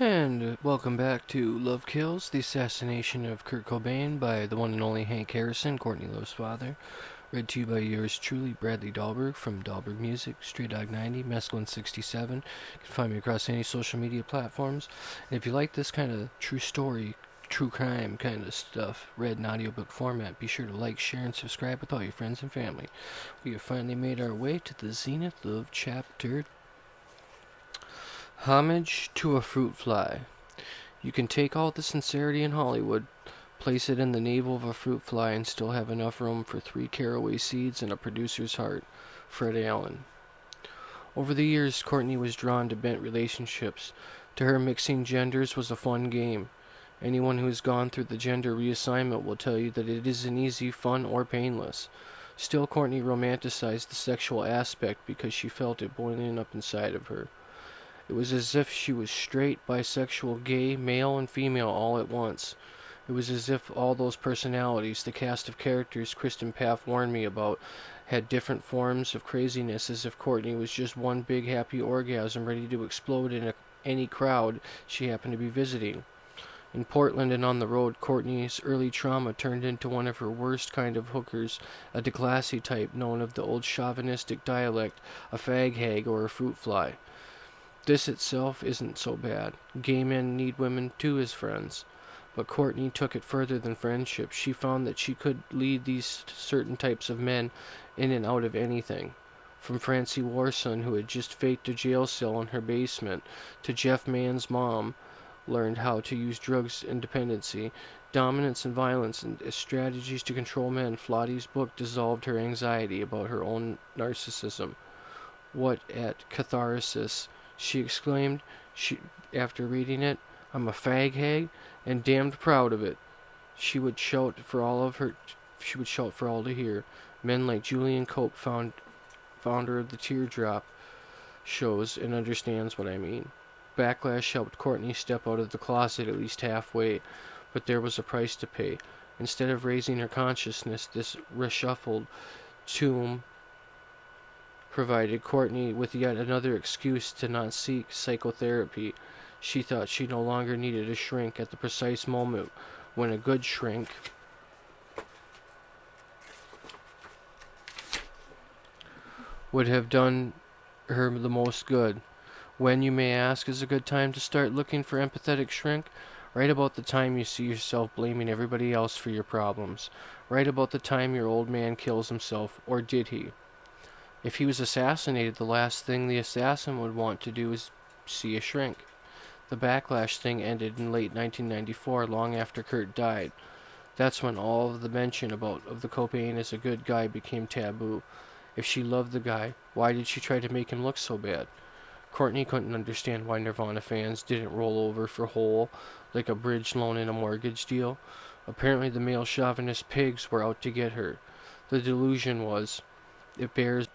And welcome back to Love Kills, the assassination of Kurt Cobain by the one and only Hank Harrison, Courtney Love's father. Read to you by yours truly, Bradley Dahlberg from Dahlberg Music, Stray Dog 90, Mescaline 67. You can find me across any social media platforms. And if you like this kind of true story, true crime kind of stuff, read in audiobook format, be sure to like, share, and subscribe with all your friends and family. We have finally made our way to the zenith of chapter Homage to a Fruit Fly. You can take all the sincerity in Hollywood, place it in the navel of a fruit fly, and still have enough room for 3 caraway seeds and a producer's heart. Fred Allen. Over the years, Courtney was drawn to bent relationships. To her, mixing genders was a fun game. Anyone who has gone through the gender reassignment will tell you that it isn't easy, fun, or painless. Still, Courtney romanticized the sexual aspect because she felt it boiling up inside of her. It was as if she was straight, bisexual, gay, male, and female all at once. It was as if all those personalities, the cast of characters Kristen Paff warned me about, had different forms of craziness, as if Courtney was just one big happy orgasm ready to explode in any crowd she happened to be visiting. In Portland and on the road, Courtney's early trauma turned into one of her worst kind of hookers, a declassy type known of the old chauvinistic dialect, a fag hag or a fruit fly. This itself isn't so bad. Gay men need women too as friends. But Courtney took it further than friendship. She found that she could lead these certain types of men in and out of anything. From Francie Warson, who had just faked a jail cell in her basement, to Jeff Mann's mom, learned how to use drugs and dependency, dominance and violence, and as strategies to control men. Flottie's book dissolved her anxiety about her own narcissism. What at catharsis! She exclaimed, after reading it. I'm a fag hag, and damned proud of it. She would shout for all to hear. Men like Julian Cope, founder of the Teardrop shows, and understands what I mean. Backlash helped Courtney step out of the closet at least halfway, but there was a price to pay. Instead of raising her consciousness, this reshuffled tomb provided Courtney with yet another excuse to not seek psychotherapy. She thought she no longer needed a shrink at the precise moment when a good shrink would have done her the most good. When, you may ask, is a good time to start looking for empathetic shrink? Right about the time you see yourself blaming everybody else for your problems. Right about the time your old man kills himself, or did he? If he was assassinated, the last thing the assassin would want to do is see a shrink. The backlash thing ended in late 1994, long after Kurt died. That's when all of the mention of the Cobain as a good guy became taboo. If she loved the guy, why did she try to make him look so bad? Courtney couldn't understand why Nirvana fans didn't roll over for Hole like a bridge loan in a mortgage deal. Apparently the male chauvinist pigs were out to get her. The delusion was, it bears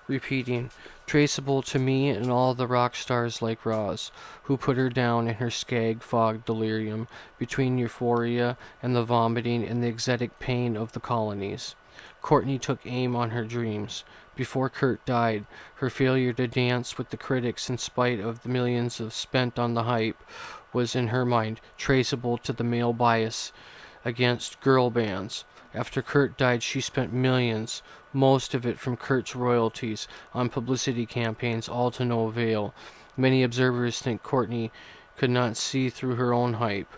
repeating, traceable to me and all the rock stars like Roz, who put her down in her skag-fogged delirium between euphoria and the vomiting and the exotic pain of the colonies. Courtney took aim on her dreams. Before Kurt died, her failure to dance with the critics in spite of the millions spent on the hype was in her mind traceable to the male bias against girl bands. After Kurt died, she spent millions, most of it from Kurt's royalties, on publicity campaigns, all to no avail. Many observers think Courtney could not see through her own hype.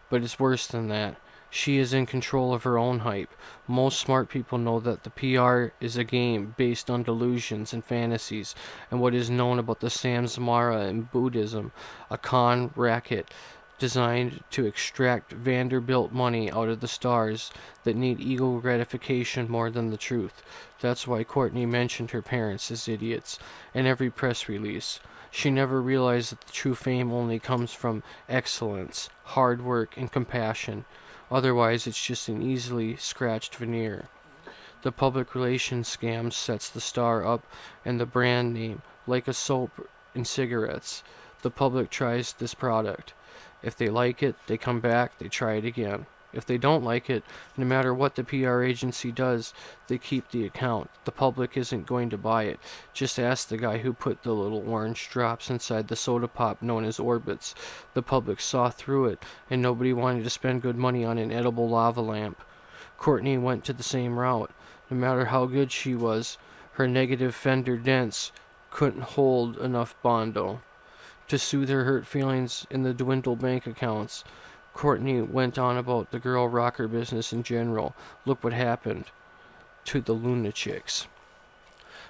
But it's worse than that. She is in control of her own hype. Most smart people know that the PR is a game based on delusions and fantasies, and what is known about the Samsara in Buddhism, a con racket designed to extract Vanderbilt money out of the stars that need ego gratification more than the truth. That's why Courtney mentioned her parents as idiots in every press release. She never realized that the true fame only comes from excellence, hard work, and compassion. Otherwise, it's just an easily scratched veneer. The public relations scam sets the star up and the brand name, like a soap and cigarettes. The public tries this product. If they like it, they come back, they try it again. If they don't like it, no matter what the PR agency does, they keep the account. The public isn't going to buy it. Just ask the guy who put the little orange drops inside the soda pop known as Orbits. The public saw through it, and nobody wanted to spend good money on an edible lava lamp. Courtney went to the same route. No matter how good she was, her negative fender dents couldn't hold enough Bondo. To soothe her hurt feelings in the dwindled bank accounts, Courtney went on about the girl rocker business in general. Look what happened to the Lunachicks.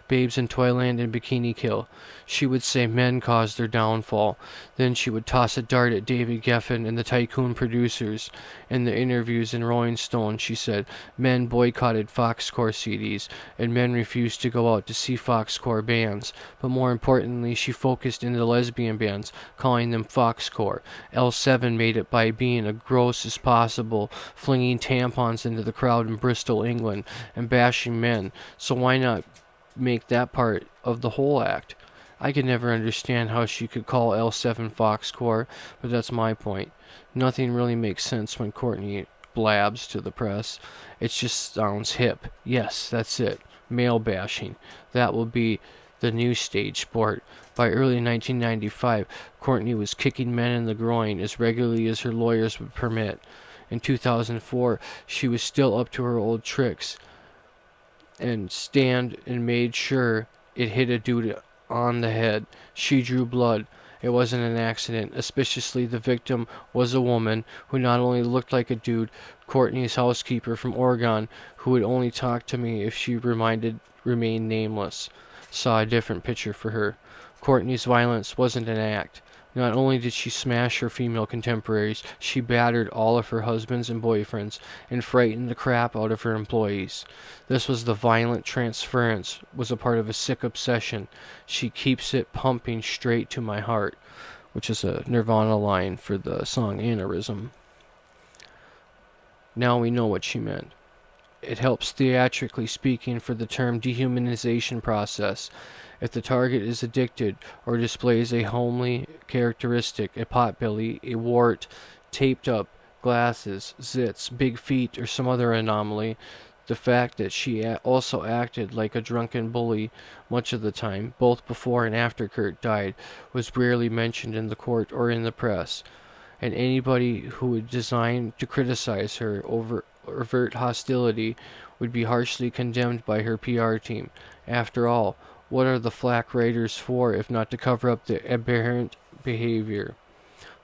Babes in Toyland and Bikini Kill. She would say men caused their downfall. Then she would toss a dart at David Geffen and the tycoon producers. In the interviews in Rolling Stone, she said men boycotted Foxcore CDs, and men refused to go out to see Foxcore bands. But more importantly, she focused in the lesbian bands, calling them Foxcore. L7 made it by being as gross as possible, flinging tampons into the crowd in Bristol, England, and bashing men. So why not make that part of the whole act? I could never understand how she could call L7 Foxcore, but that's my point. Nothing really makes sense when Courtney blabs to the press. It just sounds hip. Yes, that's it. Male bashing. That will be the new stage sport. By early 1995, Courtney was kicking men in the groin as regularly as her lawyers would permit. In 2004, she was still up to her old tricks and made sure it hit a dude on the head. She drew blood. It wasn't an accident. Auspiciously, the victim was a woman who not only looked like a dude, Courtney's housekeeper from Oregon, who would only talk to me if she remained nameless, saw a different picture for her. Courtney's violence wasn't an act. Not only did she smash her female contemporaries, she battered all of her husbands and boyfriends and frightened the crap out of her employees. This was the violent transference, was a part of a sick obsession. She keeps it pumping straight to my heart, which is a Nirvana line for the song Aneurysm. Now we know what she meant. It helps, theatrically speaking, for the term dehumanization process. If the target is addicted or displays a homely characteristic, a potbelly, a wart, taped up, glasses, zits, big feet, or some other anomaly, the fact that she also acted like a drunken bully much of the time, both before and after Kurt died, was rarely mentioned in the court or in the press. And anybody who would design to criticize her over overt hostility would be harshly condemned by her PR team. After all, what are the flak writers for if not to cover up the aberrant behavior?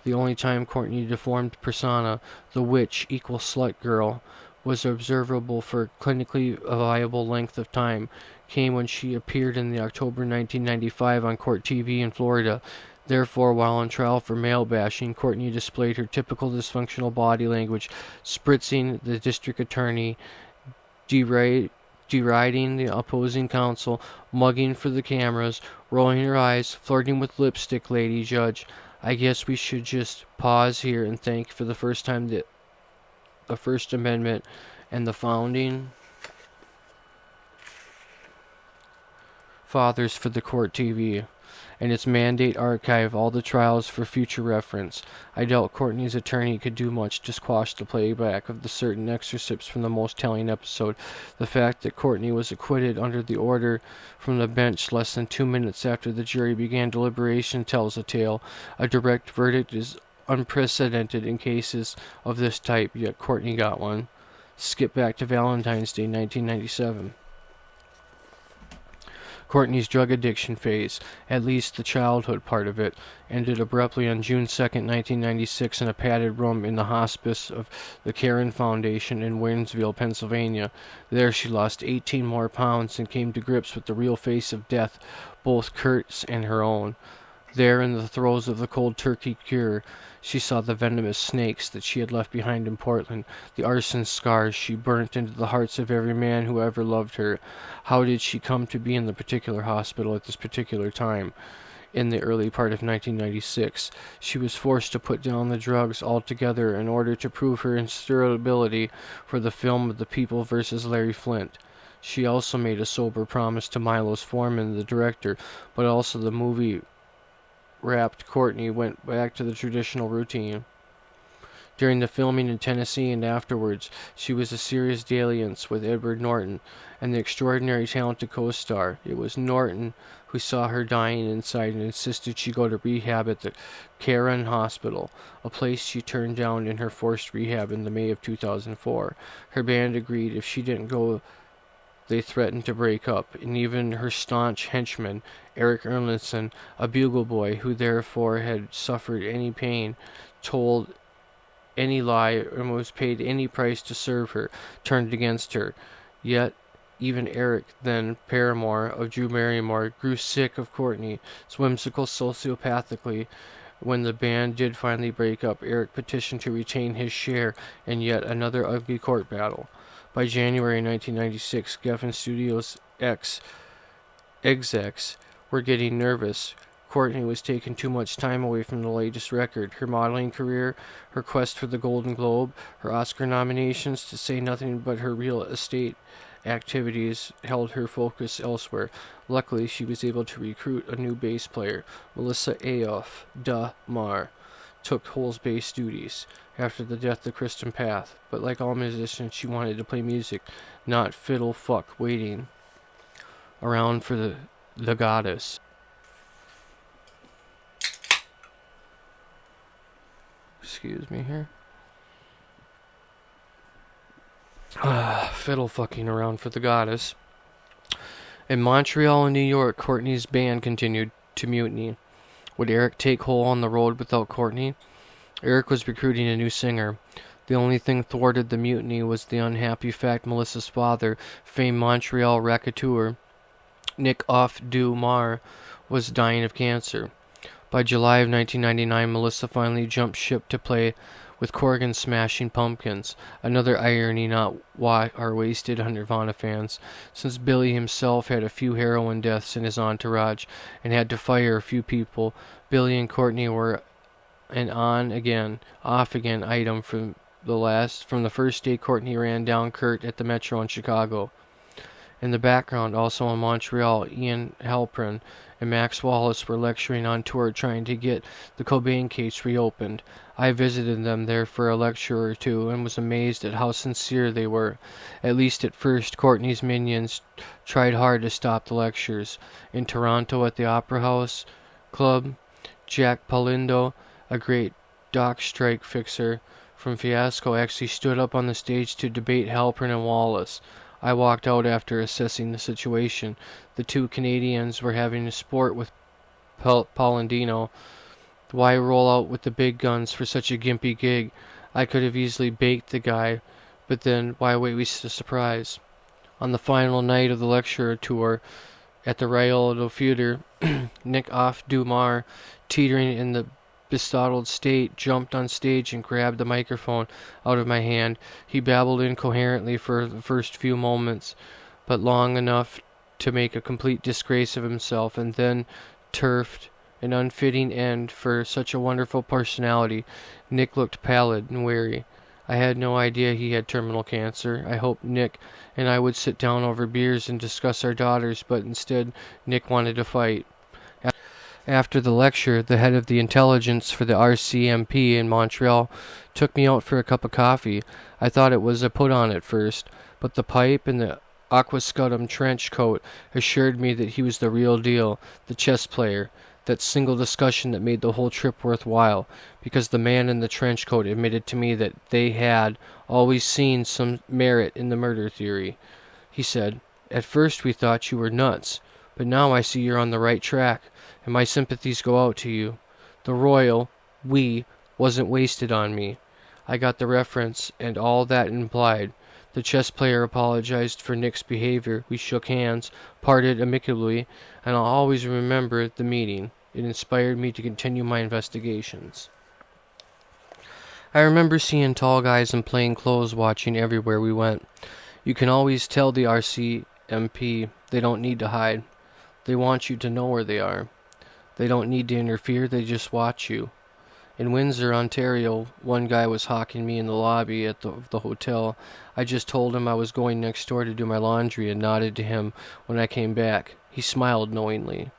The only time Courtney deformed persona, the witch equals slut girl, was observable for clinically viable length of time came when she appeared in the October 1995 on Court TV in Florida. Therefore, while on trial for male bashing, Courtney displayed her typical dysfunctional body language, spritzing the district attorney, deriding the opposing counsel, mugging for the cameras, rolling her eyes, flirting with lipstick, lady judge. I guess we should just pause here and thank for the first time the First Amendment and the founding fathers for the Court TV and its mandate archive all the trials for future reference. I doubt Courtney's attorney could do much to squash the playback of the certain excerpts from the most telling episode. The fact that Courtney was acquitted under the order from the bench less than 2 minutes after the jury began deliberation tells a tale. A direct verdict is unprecedented in cases of this type, yet Courtney got one. Skip back to Valentine's Day 1997. Courtney's drug addiction phase, at least the childhood part of it, ended abruptly on June 2, 1996 in a padded room in the hospice of the Caron Foundation in Waynesville, Pennsylvania. There she lost 18 more pounds and came to grips with the real face of death, both Kurt's and her own. There, in the throes of the cold turkey cure, she saw the venomous snakes that she had left behind in Portland, the arson scars she burnt into the hearts of every man who ever loved her. How did she come to be in the particular hospital at this particular time? In the early part of 1996, she was forced to put down the drugs altogether in order to prove her insurability for the film The People vs. Larry Flynt. She also made a sober promise to Milos Forman, the director, but also the movie wrapped Courtney went back to the traditional routine. During the filming in Tennessee and afterwards, she was a serious dalliance with Edward Norton and the extraordinary talented co-star. It was Norton who saw her dying inside and insisted she go to rehab at the Caron Hospital, a place she turned down in her forced rehab in the May of 2004. Her band agreed if she didn't go, they threatened to break up, and even her staunch henchman, Eric Erlandson, a bugle boy who therefore had suffered any pain, told any lie, and was paid any price to serve her, turned against her. Yet even Eric, then paramour of Drew Barrymore, grew sick of Courtney's whimsical sociopathically. When the band did finally break up, Eric petitioned to retain his share in yet another ugly court battle. By January 1996, Geffen Studios execs were getting nervous. Courtney was taking too much time away from the latest record. Her modeling career, her quest for the Golden Globe, her Oscar nominations, to say nothing but her real estate activities, held her focus elsewhere. Luckily, she was able to recruit a new bass player. Melissa Ayoff de Mar took Hole's bass duties after the death of Kristen Path, but like all musicians, she wanted to play music, not fiddle fuck waiting around for the goddess. Excuse me here. Fiddle fucking around for the goddess. In Montreal and New York, Courtney's band continued to mutiny. Would Eric take Hole on the road without Courtney? Eric was recruiting a new singer. The only thing thwarted the mutiny was the unhappy fact Melissa's father, famed Montreal raconteur Nick Off Du Mar, was dying of cancer. By July of 1999, Melissa finally jumped ship to play with Corgan's Smashing Pumpkins. Another irony not why are wasted on Nirvana fans, since Billy himself had a few heroin deaths in his entourage and had to fire a few people. Billy and Courtney were an on-again, off-again item from the first day Courtney ran down Kurt at the Metro in Chicago. In the background, also in Montreal, Ian Halpern and Max Wallace were lecturing on tour trying to get the Cobain case reopened. I visited them there for a lecture or two and was amazed at how sincere they were. At least at first, Courtney's minions tried hard to stop the lectures. In Toronto at the Opera House Club, Jack Polindo, a great dock strike fixer from Fiasco, actually stood up on the stage to debate Halpern and Wallace. I walked out after assessing the situation. The two Canadians were having a sport with Polendino. Why roll out with the big guns for such a gimpy gig? I could have easily baked the guy, but then why waste the surprise? On the final night of the lecture tour at the Rialto Theatre, Nick Off Du Mar, teetering in the besottled state, jumped on stage and grabbed the microphone out of my hand. He babbled incoherently for the first few moments, but long enough to make a complete disgrace of himself, and then turfed an unfitting end for such a wonderful personality. Nick looked pallid and weary. I had no idea he had terminal cancer. I hoped Nick and I would sit down over beers and discuss our daughters, but instead Nick wanted to fight. After the lecture, the head of the intelligence for the RCMP in Montreal took me out for a cup of coffee. I thought it was a put-on at first, but the pipe and the aquascutum trench coat assured me that he was the real deal, the chess player. That single discussion that made the whole trip worthwhile, because the man in the trench coat admitted to me that they had always seen some merit in the murder theory. He said, "At first we thought you were nuts, but now I see you're on the right track, and my sympathies go out to you. The royal, wasn't wasted on me." I got the reference, and all that implied. The chess player apologized for Nick's behavior. We shook hands, parted amicably, and I'll always remember the meeting. It inspired me to continue my investigations. I remember seeing tall guys in plain clothes watching everywhere we went. You can always tell the RCMP they don't need to hide. They want you to know where they are. They don't need to interfere, they just watch you. In Windsor, Ontario, one guy was hawking me in the lobby at the hotel. I just told him I was going next door to do my laundry and nodded to him when I came back. He smiled knowingly.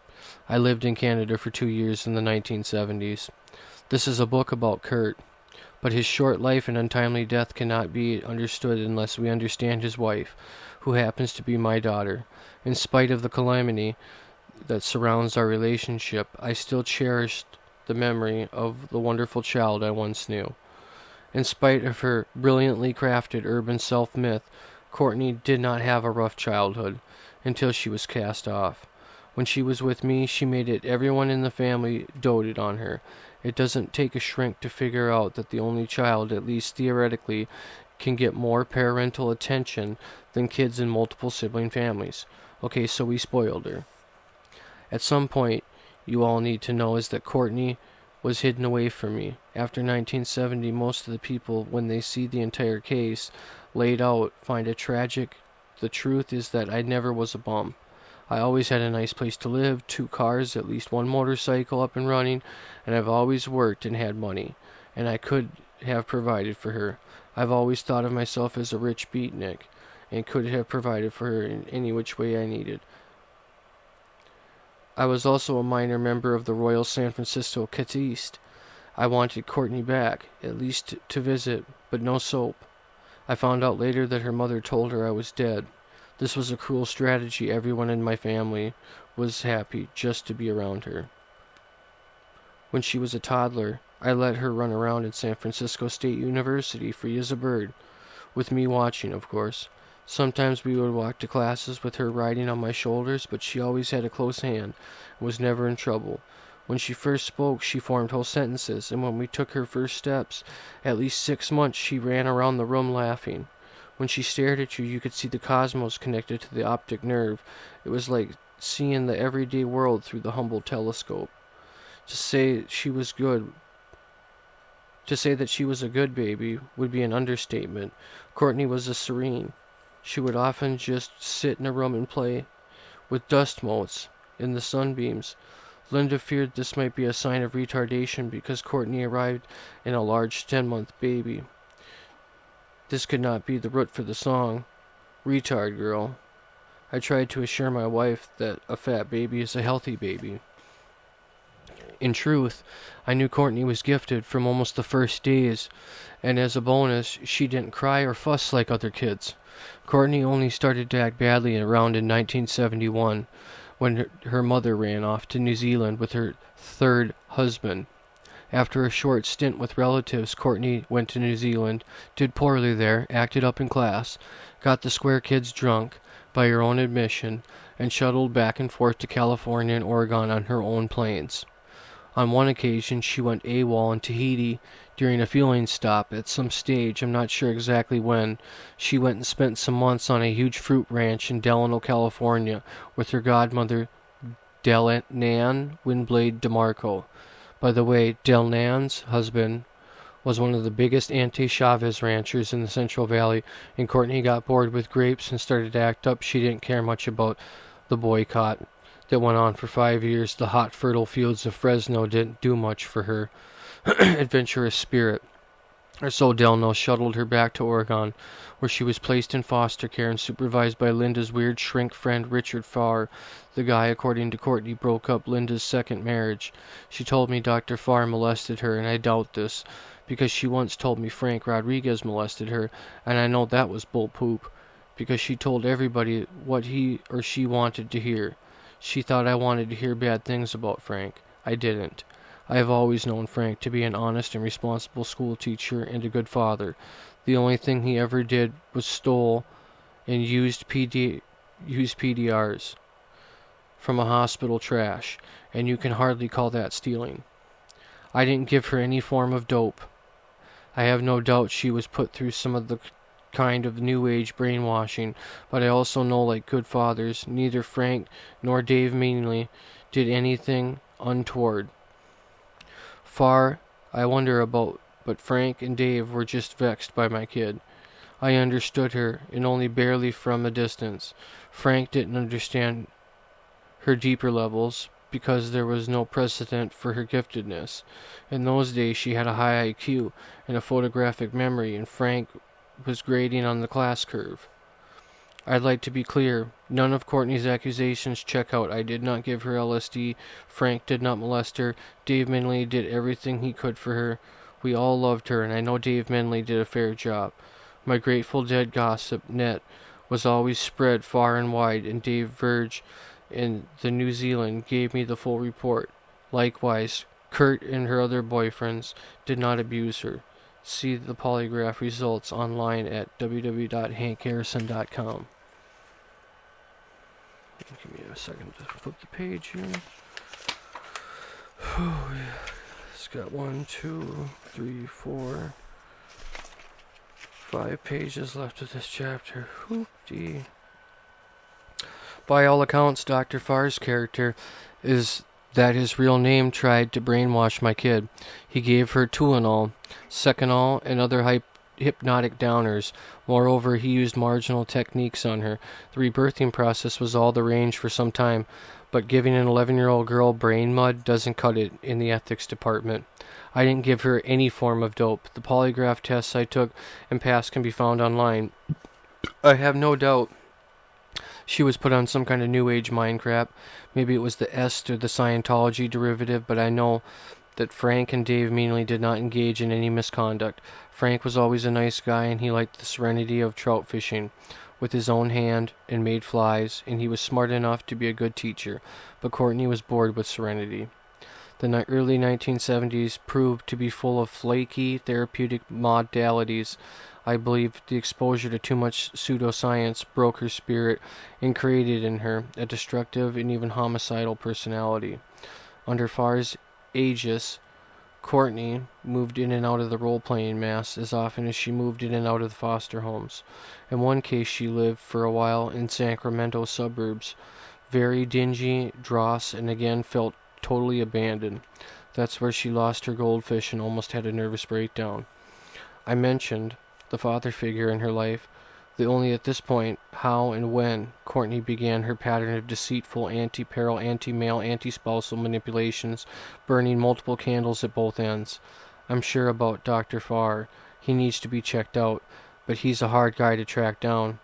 I lived in Canada for 2 years in the 1970s. This is a book about Kurt. But his short life and untimely death cannot be understood unless we understand his wife, who happens to be my daughter. In spite of the calamity that surrounds our relationship, I still cherish the memory of the wonderful child I once knew. In spite of her brilliantly crafted urban self-myth, Courtney did not have a rough childhood until she was cast off. When she was with me, she made it everyone in the family doted on her. It doesn't take a shrink to figure out that the only child, at least theoretically, can get more parental attention than kids in multiple sibling families. Okay, so we spoiled her. At some point, you all need to know is that Courtney was hidden away from me. After 1970, most of the people, when they see the entire case laid out, find it tragic. The truth is that I never was a bum. I always had a nice place to live, 2 cars, at least 1 motorcycle up and running, and I've always worked and had money, and I could have provided for her. I've always thought of myself as a rich beatnik, and could have provided for her in any which way I needed. I was also a minor member of the Royal San Francisco Catiste. I wanted Courtney back, at least to visit, but no soap. I found out later that her mother told her I was dead. This was a cruel strategy. Everyone in my family was happy just to be around her. When she was a toddler, I let her run around in San Francisco State University free as a bird, with me watching, of course. Sometimes we would walk to classes with her riding on my shoulders, but she always had a close hand and was never in trouble. When she first spoke, she formed whole sentences, and when we took her first steps, at least 6 months, she ran around the room laughing. When she stared at you, you could see the cosmos connected to the optic nerve. It was like seeing the everyday world through the Hubble telescope. To say that she was a good baby would be an understatement. Courtney was a serene. She would often just sit in a room and play with dust motes in the sunbeams. Linda feared this might be a sign of retardation because Courtney arrived in a large 10-month baby. This could not be the root for the song, Retard Girl. I tried to assure my wife that a fat baby is a healthy baby. In truth, I knew Courtney was gifted from almost the first days, and as a bonus, she didn't cry or fuss like other kids. Courtney only started to act badly around in 1971, when her mother ran off to New Zealand with her 3rd husband. After a short stint with relatives, Courtney went to New Zealand, did poorly there, acted up in class, got the square kids drunk, by her own admission, and shuttled back and forth to California and Oregon on her own planes. On one occasion, she went AWOL in Tahiti during a fueling stop at some stage, I'm not sure exactly when. She went and spent some months on a huge fruit ranch in Delano, California, with her godmother, Delnan Windblade DeMarco. By the way, Delnan's husband was one of the biggest anti-Chavez ranchers in the Central Valley, and Courtney got bored with grapes and started to act up. She didn't care much about the boycott that went on for 5 years. The hot, fertile fields of Fresno didn't do much for her adventurous spirit. Or so Delno shuttled her back to Oregon, where she was placed in foster care and supervised by Linda's weird shrink friend Richard Farr. The guy, according to Courtney, broke up Linda's second marriage. She told me Dr. Farr molested her, and I doubt this, because she once told me Frank Rodriguez molested her, and I know that was bull poop, because she told everybody what he or she wanted to hear. She thought I wanted to hear bad things about Frank. I didn't. I have always known Frank to be an honest and responsible school teacher and a good father. The only thing he ever did was stole and used PDRs from a hospital trash, and you can hardly call that stealing. I didn't give her any form of dope. I have no doubt she was put through some of the kind of new age brainwashing, but I also know, like good fathers, neither Frank nor Dave Meanley did anything untoward. Farr, I wonder about, but Frank and Dave were just vexed by my kid. I understood her, and only barely from a distance. Frank didn't understand her deeper levels, because there was no precedent for her giftedness. In those days she had a high IQ and a photographic memory, and Frank was grading on the class curve. I'd like to be clear, none of Courtney's accusations check out. I did not give her LSD. Frank did not molest her. Dave Minley did everything he could for her. We all loved her, and I know Dave Menley did a fair job. My Grateful Dead gossip net was always spread far and wide, and Dave Verge in the New Zealand gave me the full report. Likewise, Kurt and her other boyfriends did not abuse her. See the polygraph results online at www.hankharrison.com. Give me a second to flip the page here. It's got 1, 2, 3, 4, 5 pages left of this chapter. Whoop-dee. By all accounts, Dr. Farr's character is that his real name tried to brainwash my kid. He gave her Tuinal, Seconal, and other hypnotic downers. Moreover, he used marginal techniques on her. The rebirthing process was all the rage for some time, but giving an 11-year-old girl brain mud doesn't cut it in the ethics department. I didn't give her any form of dope. The polygraph tests I took and passed can be found online. I have no doubt she was put on some kind of New Age mind crap. Maybe it was the est or the Scientology derivative, but I know that Frank and Dave Menley did not engage in any misconduct. Frank was always a nice guy, and he liked the serenity of trout fishing with his own hand and made flies, and he was smart enough to be a good teacher, but Courtney was bored with serenity. The early 1970s proved to be full of flaky therapeutic modalities. I believe the exposure to too much pseudoscience broke her spirit and created in her a destructive and even homicidal personality. Under Farr's aegis, Courtney moved in and out of the role-playing mass as often as she moved in and out of the foster homes. In one case, she lived for a while in Sacramento suburbs, very dingy, dross, and again felt totally abandoned. That's where she lost her goldfish and almost had a nervous breakdown. I mentioned the father figure in her life, the only at this point how and when Courtney began her pattern of deceitful anti-peril, anti-male, anti-spousal manipulations, burning multiple candles at both ends. I'm sure about Dr. Farr. He needs to be checked out, but he's a hard guy to track down.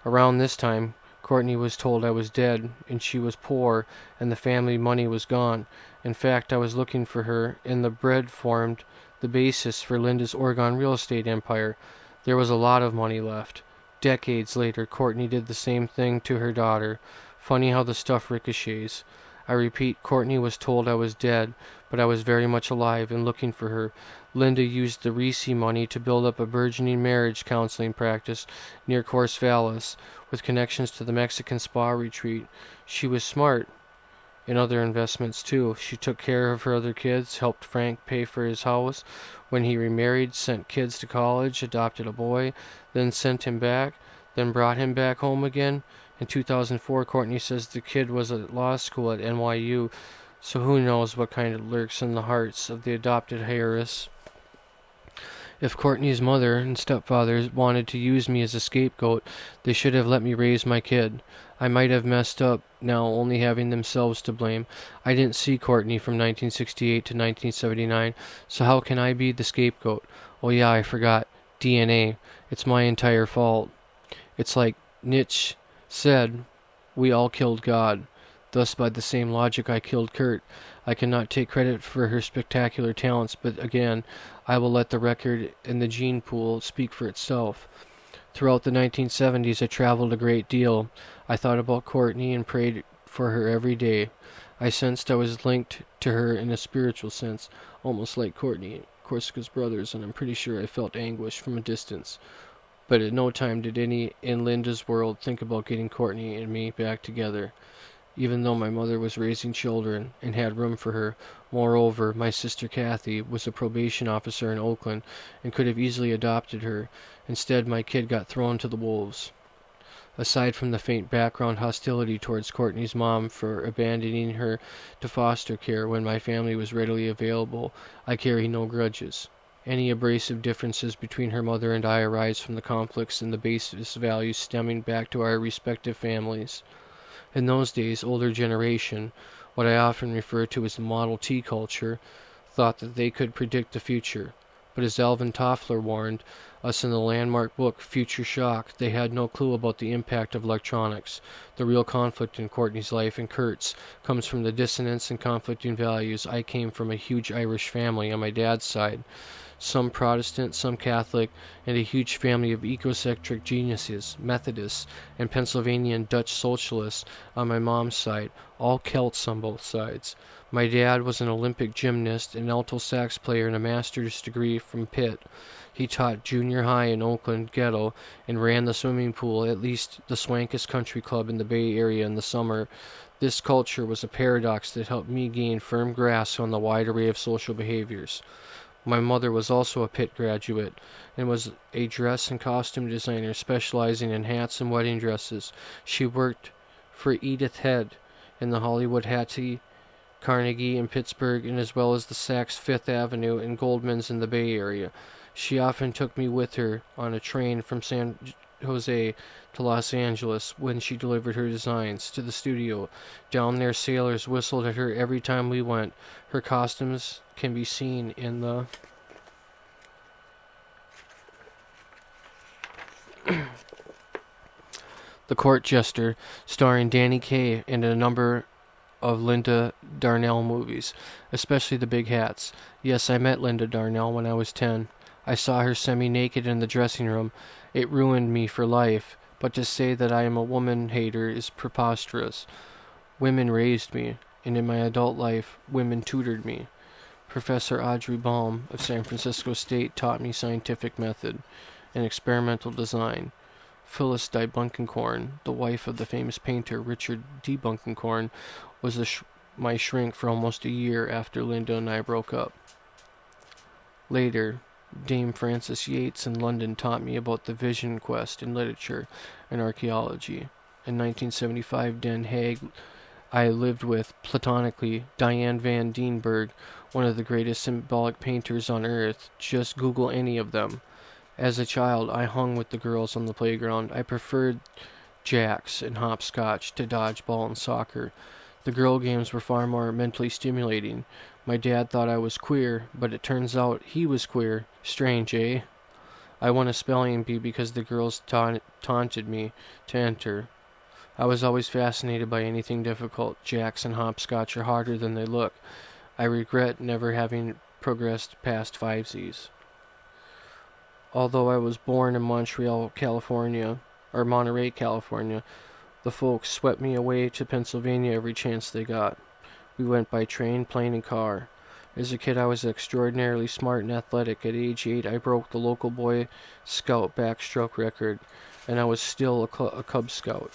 Around this time, Courtney was told I was dead, and she was poor, and the family money was gone. In fact, I was looking for her, and the bread formed the basis for Linda's Oregon real estate empire. There was a lot of money left. Decades later, Courtney did the same thing to her daughter. Funny how the stuff ricochets. I repeat, Courtney was told I was dead, but I was very much alive and looking for her. Linda used the Reese money to build up a burgeoning marriage counseling practice near Coors Vallis, with connections to the Mexican spa retreat. She was smart in other investments too. She took care of her other kids, helped Frank pay for his house when he remarried, sent kids to college, adopted a boy, then sent him back, then brought him back home again. In 2004, Courtney says the kid was at law school at NYU, so who knows what kind of lurks in the hearts of the adopted heiress. If Courtney's mother and stepfather wanted to use me as a scapegoat, they should have let me raise my kid. I might have messed up, now only having themselves to blame. I didn't see Courtney from 1968 to 1979, so how can I be the scapegoat? Oh yeah, I forgot. DNA. It's my entire fault. It's like Nietzsche said, we all killed God. Thus, by the same logic, I killed Kurt. I cannot take credit for her spectacular talents, but again, I will let the record in the gene pool speak for itself. Throughout the 1970s, I traveled a great deal. I thought about Courtney and prayed for her every day. I sensed I was linked to her in a spiritual sense, almost like Courtney, Corsica's brothers, and I'm pretty sure I felt anguish from a distance. But at no time did any in Linda's world think about getting Courtney and me back together, even though my mother was raising children and had room for her. Moreover, my sister Kathy was a probation officer in Oakland and could have easily adopted her. Instead, my kid got thrown to the wolves. Aside from the faint background hostility towards Courtney's mom for abandoning her to foster care when my family was readily available, I carry no grudges. Any abrasive differences between her mother and I arise from the conflicts in the basis values stemming back to our respective families. In those days, older generation, what I often refer to as the Model T culture, thought that they could predict the future. But as Alvin Toffler warned us in the landmark book Future Shock, they had no clue about the impact of electronics. The real conflict in Courtney's life and Kurt's comes from the dissonance and conflicting values. I came from a huge Irish family on my dad's side, some Protestant, some Catholic, and a huge family of ecocentric geniuses, Methodists, and Pennsylvania and Dutch socialists on my mom's side, all Celts on both sides. My dad was an Olympic gymnast, an alto sax player, and a master's degree from Pitt. He taught junior high in Oakland ghetto and ran the swimming pool, at least the swankest country club in the Bay Area in the summer. This culture was a paradox that helped me gain firm grasp on the wide array of social behaviors. My mother was also a Pitt graduate and was a dress and costume designer specializing in hats and wedding dresses. She worked for Edith Head in the Hollywood Hattie, Carnegie in Pittsburgh, and as well as the Saks Fifth Avenue and Goldman's in the Bay Area. She often took me with her on a train from San Jose to Los Angeles when she delivered her designs to the studio. Down there, sailors whistled at her every time we went. Her costumes can be seen in the The Court Jester, starring Danny Kaye, and a number of Linda Darnell movies, especially The Big Hats. Yes, I met Linda Darnell when I was 10. I saw her semi-naked in the dressing room. It ruined me for life, but to say that I am a woman-hater is preposterous. Women raised me, and in my adult life, women tutored me. Professor Audrey Baum of San Francisco State taught me scientific method and experimental design. Phyllis Di Bunkenkorn, the wife of the famous painter Richard D. Bunkenkorn, was my shrink for almost a year after Linda and I broke up. Later, Dame Frances Yates in London taught me about the vision quest in literature and archaeology. In 1975, Den Haag, I lived with, platonically, Diane van Dienberg, one of the greatest symbolic painters on earth. Just Google any of them. As a child, I hung with the girls on the playground. I preferred jacks and hopscotch to dodgeball and soccer. The girl games were far more mentally stimulating. My dad thought I was queer, but it turns out he was queer. Strange, eh? I won a spelling bee because the girls taunted me to enter. I was always fascinated by anything difficult. Jacks and hopscotch are harder than they look. I regret never having progressed past 5Zs. Although I was born in Monterey, California, the folks swept me away to Pennsylvania every chance they got. We went by train, plane, and car. As a kid, I was extraordinarily smart and athletic. At age 8, I broke the local Boy Scout backstroke record, and I was still a Cub Scout.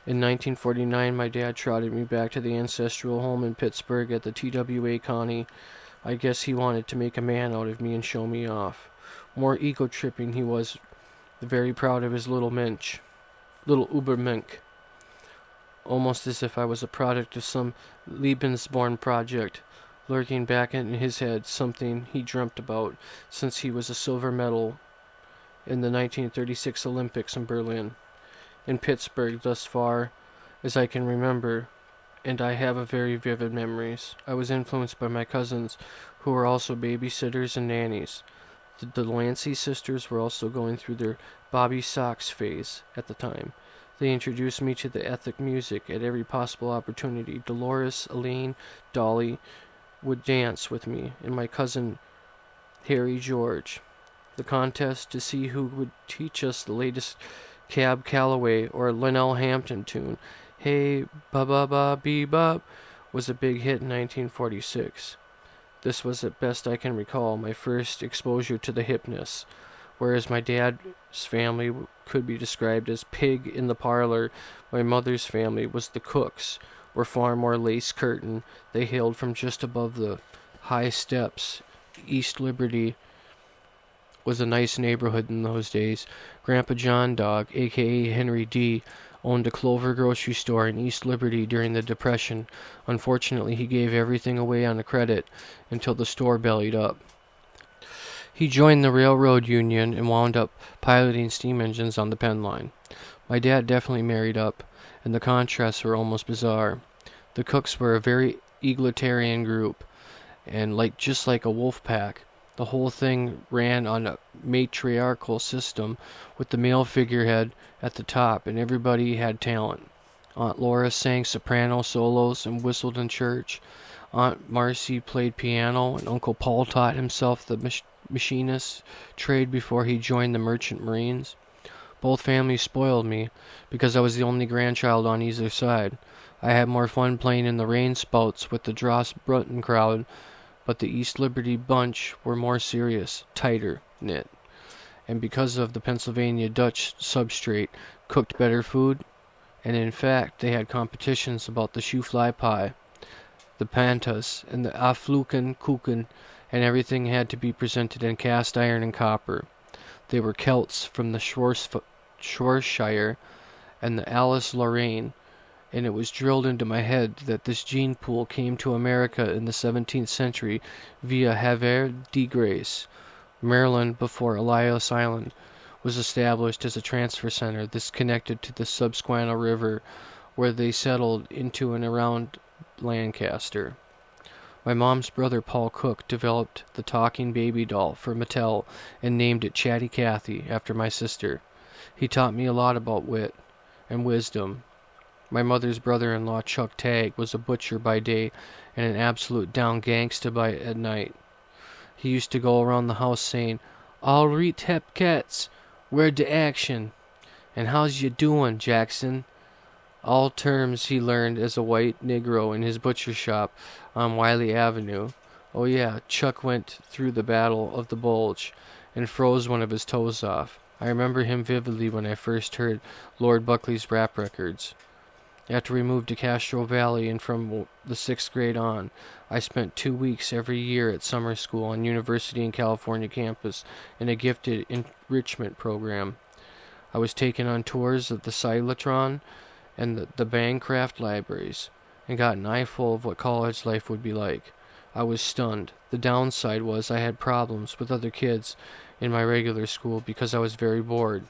In 1949, my dad trotted me back to the ancestral home in Pittsburgh at the TWA Connie. I guess he wanted to make a man out of me and show me off. More ego-tripping he was, very proud of his little Ubermensch. Almost as if I was a product of some Lebensborn project, lurking back in his head, something he dreamt about since he was a silver medal in the 1936 Olympics in Berlin. In Pittsburgh, thus far as I can remember, and I have a very vivid memories, I was influenced by my cousins, who were also babysitters and nannies. The Delancey sisters were also going through their Bobby Sox phase at the time. They introduced me to the ethnic music at every possible opportunity. Dolores, Elaine, Dolly would dance with me, and my cousin Harry George. The contest to see who would teach us the latest Cab Calloway or Lynell Hampton tune, Hey Ba-Ba-Ba-Bee-Bop, was a big hit in 1946. This was, at best I can recall, my first exposure to the hipness. Whereas my dad's family could be described as pig in the parlor, my mother's family was the Cooks, were far more lace curtain. They hailed from just above the high steps. East Liberty was a nice neighborhood in those days. Grandpa John Dog, a.k.a. Henry D., owned a Clover grocery store in East Liberty during the Depression. Unfortunately, he gave everything away on a credit until the store bellied up. He joined the railroad union and wound up piloting steam engines on the Penn line. My dad definitely married up, and the contrasts were almost bizarre. The Cooks were a very egalitarian group, and just like a wolf pack, The whole thing ran on a matriarchal system with the male figurehead at the top, and everybody had talent. Aunt Laura sang soprano solos and whistled in church. Aunt Marcy played piano, and Uncle Paul taught himself the machinist trade before he joined the Merchant Marines. Both families spoiled me because I was the only grandchild on either side. I had more fun playing in the rain spouts with the Dross Brunton crowd, but the East Liberty bunch were more serious, tighter knit, and because of the Pennsylvania Dutch substrate, cooked better food, and in fact they had competitions about the shoe fly pie, the pantas, and the afluken kuchen, and everything had to be presented in cast iron and copper. They were Celts from the Shropshire and the Alsace-Lorraine, and it was drilled into my head that this gene pool came to America in the 17th century via Havre de Grace, Maryland, before Elias Island was established as a transfer center. This connected to the Susquehanna River, where they settled into and around Lancaster. My mom's brother Paul Cook developed the talking baby doll for Mattel and named it Chatty Cathy after my sister. He taught me a lot about wit and wisdom. My mother's brother-in-law Chuck Tagg was a butcher by day and an absolute down gangsta at night. He used to go around the house saying, "All reet hep cats, where de action?" and "How's you doin', Jackson?" All terms he learned as a white Negro in his butcher shop on Wiley Avenue. Oh yeah, Chuck went through the Battle of the Bulge and froze one of his toes off. I remember him vividly when I first heard Lord Buckley's rap records. After we moved to Castro Valley and from the 6th grade on, I spent 2 weeks every year at summer school on University in California campus in a gifted enrichment program. I was taken on tours of the Cyclotron and the Bancroft libraries, and got an eyeful of what college life would be like. I was stunned. The downside was I had problems with other kids in my regular school because I was very bored.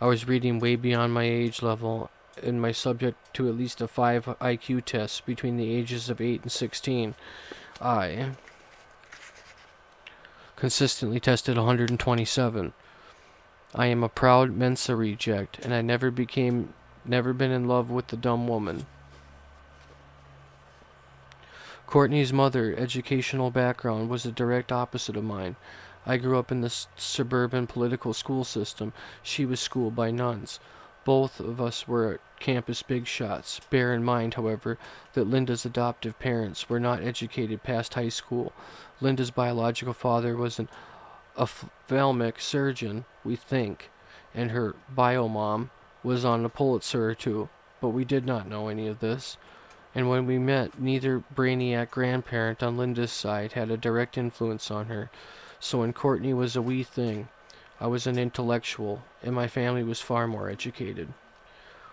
I was reading way beyond my age level, and my subject to at least a 5 IQ test between the ages of 8 and 16. I consistently tested 127. I am a proud Mensa reject, and I never been in love with the dumb woman. Courtney's mother, educational background, was the direct opposite of mine. I grew up in the suburban political school system. She was schooled by nuns. Both of us were campus big shots. Bear in mind, however, that Linda's adoptive parents were not educated past high school. Linda's biological father was an ophthalmic surgeon, we think, and her bio-mom was on a Pulitzer or two, but we did not know any of this. And when we met, neither brainiac grandparent on Linda's side had a direct influence on her. So when Courtney was a wee thing, I was an intellectual, and my family was far more educated.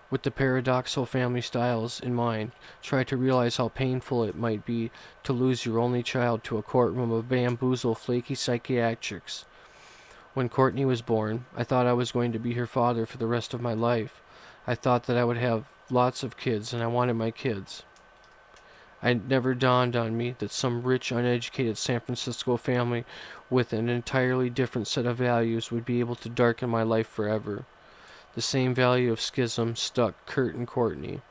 With the paradoxical family styles in mind, try to realize how painful it might be to lose your only child to a courtroom of bamboozle flaky psychiatrics. When Courtney was born, I thought I was going to be her father for the rest of my life. I thought that I would have lots of kids, and I wanted my kids. It never dawned on me that some rich, uneducated San Francisco family with an entirely different set of values would be able to darken my life forever. The same value of schism stuck Kurt and Courtney.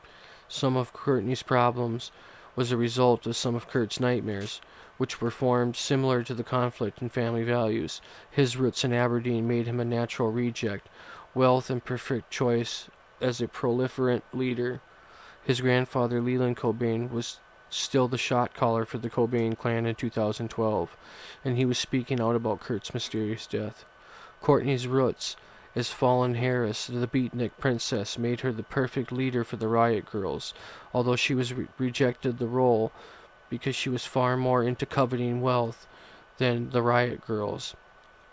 Some of Courtney's problems was a result of some of Kurt's nightmares, which were formed similar to the conflict in family values. His roots in Aberdeen made him a natural reject, wealth and perfect choice as a proliferant leader. His grandfather, Leland Cobain, was still the shot caller for the Cobain clan in 2012, and he was speaking out about Kurt's mysterious death. Courtney's roots as fallen heiress to the Beatnik princess made her the perfect leader for the Riot Girls, although she was rejected the role because she was far more into coveting wealth than the Riot Girls.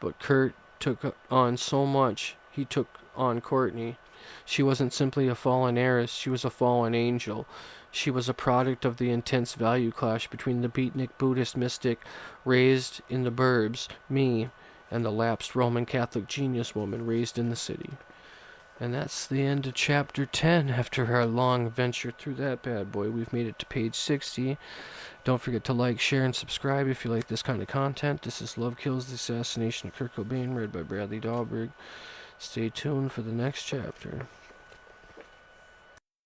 But Kurt took on so much, he took on Courtney. She wasn't simply a fallen heiress, she was a fallen angel. She was a product of the intense value clash between the beatnik Buddhist mystic raised in the burbs, me, and the lapsed Roman Catholic genius woman raised in the city. And that's the end of chapter 10. After our long adventure through that bad boy, we've made it to page 60. Don't forget to like, share, and subscribe if you like this kind of content. This is Love Kills the Assassination of Kurt Cobain, read by Bradley Dahlberg. Stay tuned for the next chapter.